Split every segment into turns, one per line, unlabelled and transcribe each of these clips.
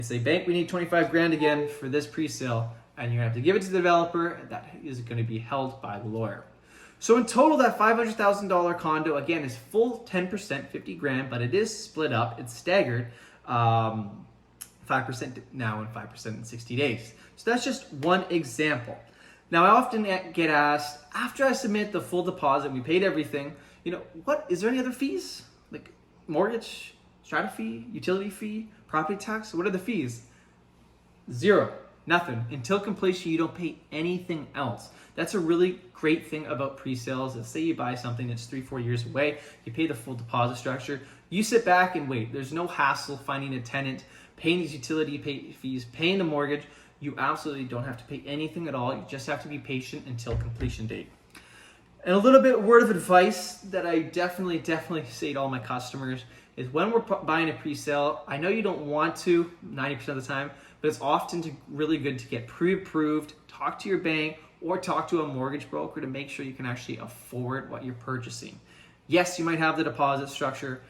Say, bank, we need 25 grand again for this pre-sale, and you're gonna have to give it to the developer, and that is gonna be held by the lawyer. So in total, that $500,000 condo, again, is full 10%, 50 grand, but it is split up, it's staggered, 5% now and 5% in 60 days. So that's just one example. Now I often get asked, after I submit the full deposit, we paid everything, is there any other fees? Like mortgage, strata fee, utility fee, property tax? What are the fees? Zero, nothing. Until completion, you don't pay anything else. That's a really great thing about pre-sales. Is say you buy something that's 3-4 years away, you pay the full deposit structure, you sit back and wait. There's no hassle finding a tenant, paying these utility fees, paying the mortgage. You absolutely don't have to pay anything at all. You just have to be patient until completion date. And a little bit word of advice that I definitely say to all my customers is when we're buying a pre-sale, I know you don't want to 90% of the time, but it's often really good to get pre-approved, talk to your bank, or talk to a mortgage broker to make sure you can actually afford what you're purchasing. Yes, you might have the deposit structure,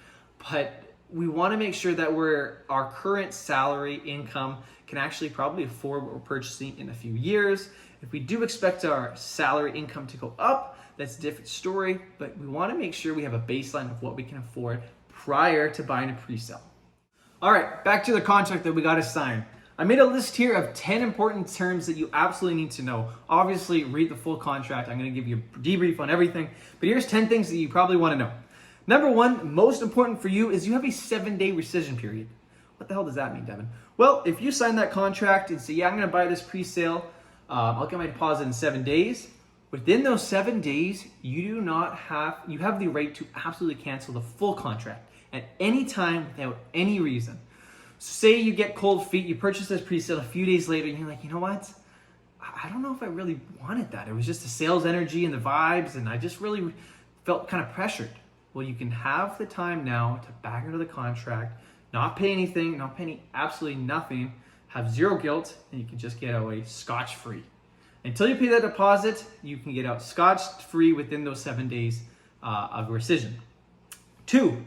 but we want to make sure that our current salary income can actually probably afford what we're purchasing in a few years. If we do expect our salary income to go up, that's a different story, but we want to make sure we have a baseline of what we can afford prior to buying a pre-sale. All right, back to the contract that we got to sign. I made a list here of 10 important terms that you absolutely need to know. Obviously, read the full contract. I'm going to give you a debrief on everything, but here's 10 things that you probably want to know. Number one, most important for you is you have a 7-day rescission period. What the hell does that mean, Devin? Well, if you sign that contract and say, yeah, I'm going to buy this pre-sale, I'll get my deposit in 7 days. Within those 7 days, you have the right to absolutely cancel the full contract at any time without any reason. Say you get cold feet, you purchase this pre-sale a few days later, and you're like, you know what? I don't know if I really wanted that. It was just the sales energy and the vibes, and I just really felt kind of pressured. Well, you can have the time now to back into the contract, not pay anything, not pay absolutely nothing, have zero guilt, and you can just get away scotch-free. Until you pay that deposit, you can get out scotch-free within those 7 days of rescission. 2,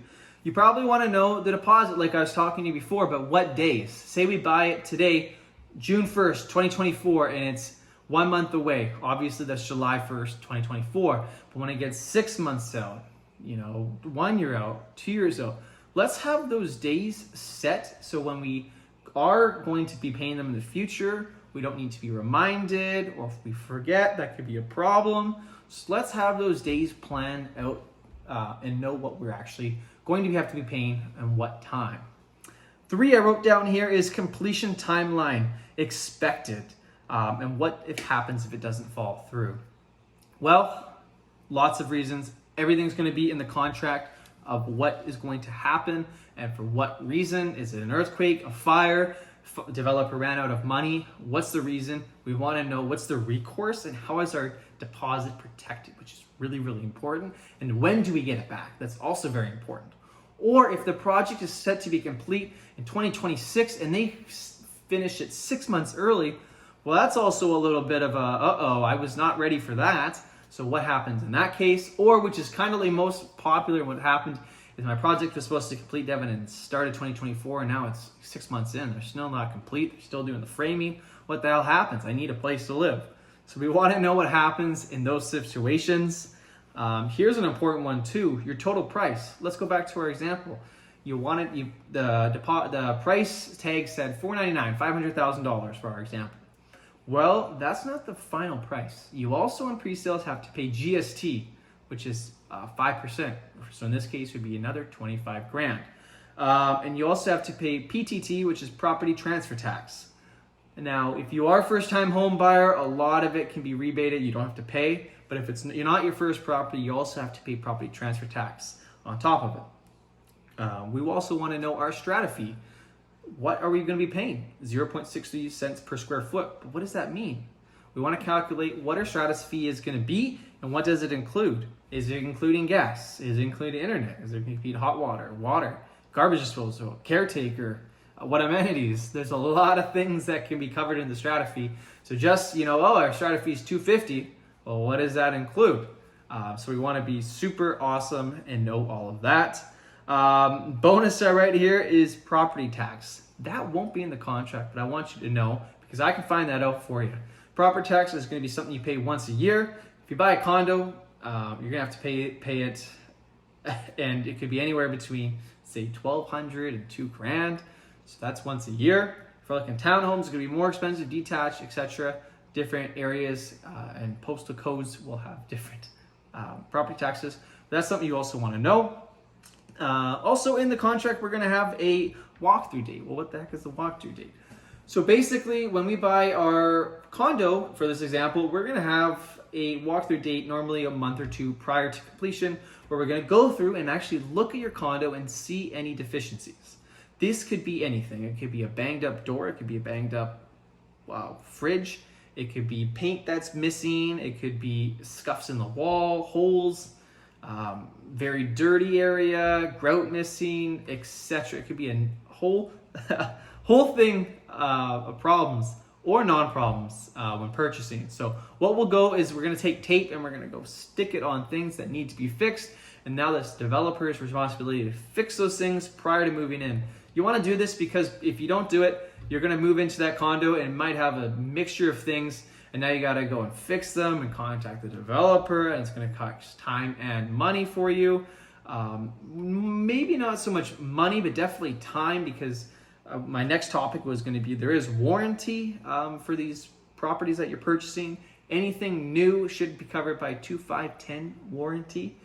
you probably want to know the deposit, like I was talking to you before, but what days? Say we buy it today, June 1st, 2024, and it's 1 month away. Obviously, that's July 1st, 2024. But when it gets 6 months out, 1 year out, 2 years out, let's have those days set so when we are going to be paying them in the future, we don't need to be reminded, or if we forget, that could be a problem. So let's have those days planned out and know what we're actually going to have to be paying and what time. 3, I wrote down here is completion timeline expected, and what happens if it doesn't fall through. Well, lots of reasons. Everything's going to be in the contract of what is going to happen and for what reason. Is it an earthquake, a fire, developer ran out of money? What's the reason? We want to know what's the recourse and how is our deposit protected, which is really important. And when do we get it back? That's also very important. Or if the project is set to be complete in 2026 and they finish it 6 months early, well, that's also a little bit of I was not ready for that. So what happens in that case? Or, which is kind of the most popular, what happened is my project was supposed to complete, Devin, and started 2024, and now it's 6 months in. They're still not complete. They're still doing the framing. What the hell happens? I need a place to live. So we want to know what happens in those situations. Here's an important one too, your total price. Let's go back to our example. The price tag said $499, $500,000 for our example. Well, that's not the final price. You also in pre-sales have to pay GST, which is 5%. So in this case, it would be another 25 grand. And you also have to pay PTT, which is property transfer tax. Now, if you are a first-time home buyer, a lot of it can be rebated. You don't have to pay. But if you're not your first property, you also have to pay property transfer tax on top of it. We also want to know our strata fee. What are we going to be paying? 0.60 cents per square foot. But what does that mean? We want to calculate what our strata fee is going to be and what does it include. Is it including gas? Is it including internet? Is it including hot water, garbage disposal, caretaker, what amenities? There's a lot of things that can be covered in the strata fee. So just, our strata fee is $250. Well, what does that include? So we want to be super awesome and know all of that. Bonus right here is property tax. that won't be in the contract, but I want you to know because I can find that out for you. Property tax is going to be something you pay once a year. If you buy a condo, you're going to have to pay it, and it could be anywhere between, say, $1,200 and $2,000. So that's once a year. For like in townhomes, it's going to be more expensive, detached, etc. Different areas and postal codes will have different property taxes. But that's something you also want to know. Also in the contract, we're going to have a walkthrough date. Well, what the heck is the walkthrough date? So basically, when we buy our condo, for this example, we're going to have a walkthrough date, normally a month or two prior to completion, where we're going to go through and actually look at your condo and see any deficiencies. This could be anything. It could be a banged up door. It could be a banged up fridge. It could be paint that's missing. It could be scuffs in the wall, holes, very dirty area, grout missing, etc. It could be a whole thing of problems or non-problems when purchasing. So what we'll go is we're going to take tape and we're going to go stick it on things that need to be fixed. And now that's the developer's responsibility to fix those things prior to moving in. You want to do this because if you don't do it, you're going to move into that condo and it might have a mixture of things. And now you got to go and fix them and contact the developer, and it's going to cost time and money for you. Maybe not so much money, but definitely time, because my next topic was going to be there is warranty for these properties that you're purchasing. Anything new should be covered by 2-5-10 warranty.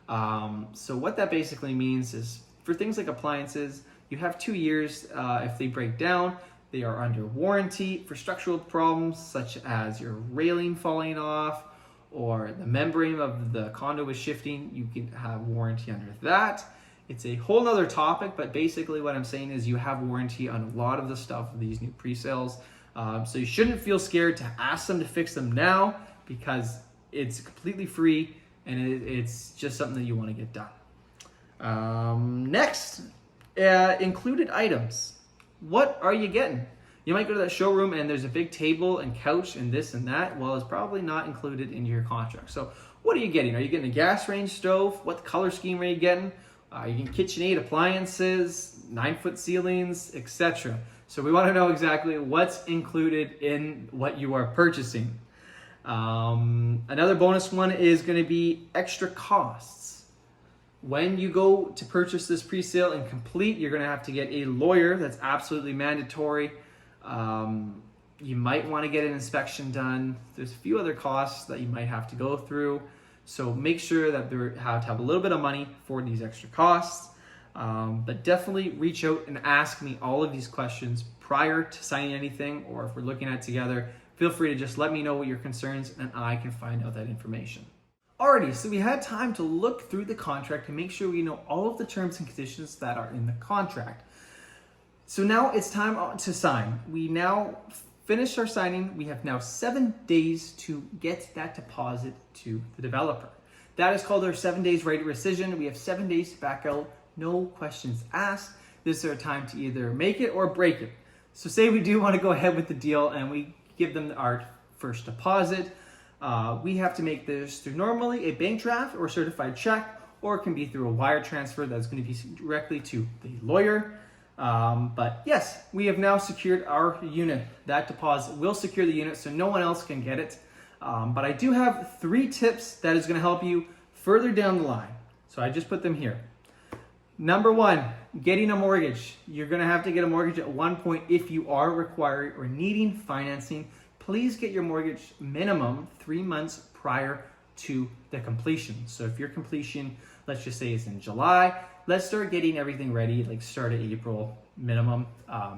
So what that basically means is for things like appliances, you have 2 years if they break down. They are under warranty. For structural problems such as your railing falling off or the membrane of the condo is shifting, you can have warranty under that. It's a whole nother topic, but basically what I'm saying is you have warranty on a lot of the stuff of these new pre-sales. So you shouldn't feel scared to ask them to fix them now because it's completely free and it's just something that you want to get done. Next, included items. What are you getting? You might go to that showroom and there's a big table and couch and this and that. Well, it's probably not included in your contract. So what are you getting? Are you getting a gas range stove? What color scheme are you getting? You can KitchenAid appliances, 9-foot ceilings, etc. So we want to know exactly what's included in what you are purchasing. Another bonus one is going to be extra costs. When you go to purchase this pre-sale and complete, you're going to have to get a lawyer. That's absolutely mandatory. You might want to get an inspection done. There's a few other costs that you might have to go through. So make sure that you have a little bit of money for these extra costs. But definitely reach out and ask me all of these questions prior to signing anything, or if we're looking at it together, feel free to just let me know what your concerns and I can find out that information. Alrighty, so we had time to look through the contract to make sure we know all of the terms and conditions that are in the contract. So now it's time to sign. We now finished our signing. We have now 7 days to get that deposit to the developer. That is called our 7 days right of rescission. We have 7 days to back out, no questions asked. This is our time to either make it or break it. So say we do want to go ahead with the deal and we give them our first deposit. We have to make this through normally a bank draft or certified check, or it can be through a wire transfer that's going to be directly to the lawyer. But yes, we have now secured our unit. That deposit will secure the unit so no one else can get it. But I do have 3 tips that is going to help you further down the line. So I just put them here. Number 1, getting a mortgage. You're going to have to get a mortgage at one point if you are requiring or needing financing. Please get your mortgage minimum 3 months prior to the completion. So if your completion, let's just say is in July, let's start getting everything ready, like start of April minimum,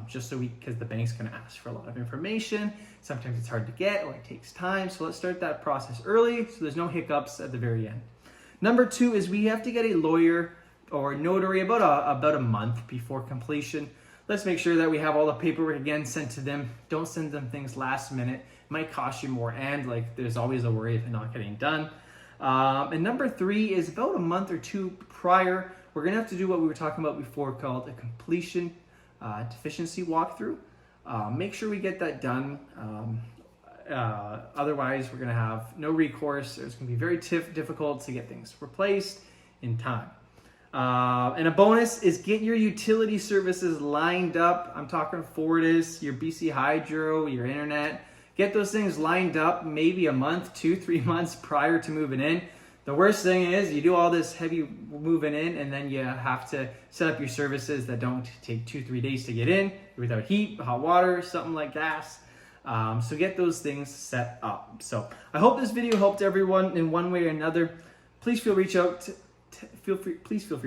just so because the bank's gonna ask for a lot of information. Sometimes it's hard to get or it takes time. So let's start that process early so there's no hiccups at the very end. Number 2 is we have to get a lawyer or notary about a month before completion. Let's make sure that we have all the paperwork again sent to them. Don't send them things last minute. It might cost you more, and there's always a worry of it not getting done. And number 3 is about a month or 2 prior, we're gonna have to do what we were talking about before called a completion deficiency walkthrough. Make sure we get that done. Otherwise, we're gonna have no recourse. It's gonna be very difficult to get things replaced in time. And a bonus is get your utility services lined up. I'm talking Fortis, your BC Hydro, your internet. Get those things lined up maybe a month, 2-3 months prior to moving in. The worst thing is you do all this heavy moving in and then you have to set up your services that don't take 2-3 days to get in. You're without heat, hot water, something like gas. So get those things set up. So I hope this video helped everyone in one way or another. Please feel free to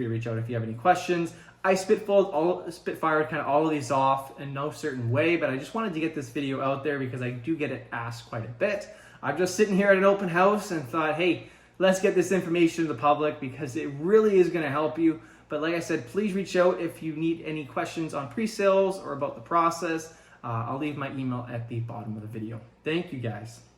reach out if you have any questions. I spitfired kind of all of these off in no certain way, but I just wanted to get this video out there because I do get it asked quite a bit. I'm just sitting here at an open house and thought, hey, let's get this information to the public because it really is going to help you. But like I said, please reach out if you need any questions on pre-sales or about the process. I'll leave my email at the bottom of the video. Thank you guys.